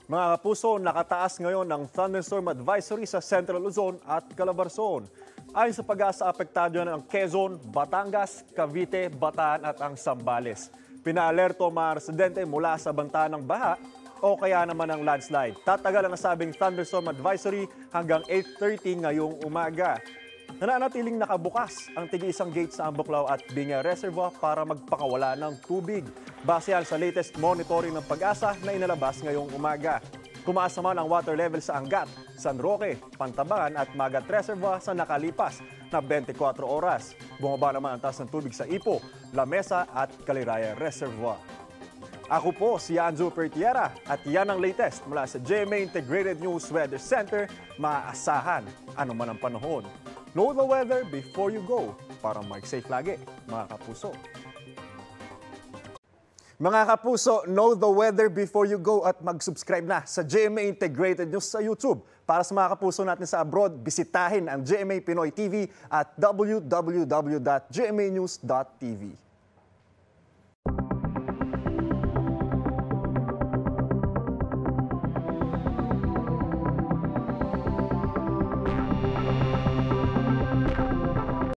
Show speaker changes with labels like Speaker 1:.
Speaker 1: Mga kapuso, nakataas ngayon ang thunderstorm advisory sa Central Luzon at Calabarzon. Ayon sa pag-asa, apektado na ang Quezon, Batangas, Cavite, Bataan at ang Zambales. Pinaalerto ang mga residente mula sa banta ng baha o kaya naman ang landslide. Tatagal ang nasabing thunderstorm advisory hanggang 8:30 ngayong umaga. Nananatiling nakabukas ang tig-isang gate sa Ambuklao at Biña Reservoir para magpakawala ng tubig. Base yan sa latest monitoring ng pag-asa na inalabas ngayong umaga. Tumaas naman ang water level sa Angat, San Roque, Pantabangan at Magat Reservoir sa nakalipas na 24 oras. Bumaba naman ang taas ng tubig sa Ipo, La Mesa at Caliraya Reservoir. Ako po si Anjo Pertiera at yan ang latest mula sa GMA Integrated News Weather Center. Maaasahan anuman ang panahon. Know the weather before you go para mag-safe lagi, mga kapuso. Mga kapuso, know the weather before you go at mag-subscribe na sa GMA Integrated News sa YouTube. Para sa mga kapuso natin sa abroad, bisitahin ang GMA Pinoy TV at www.gmanews.tv.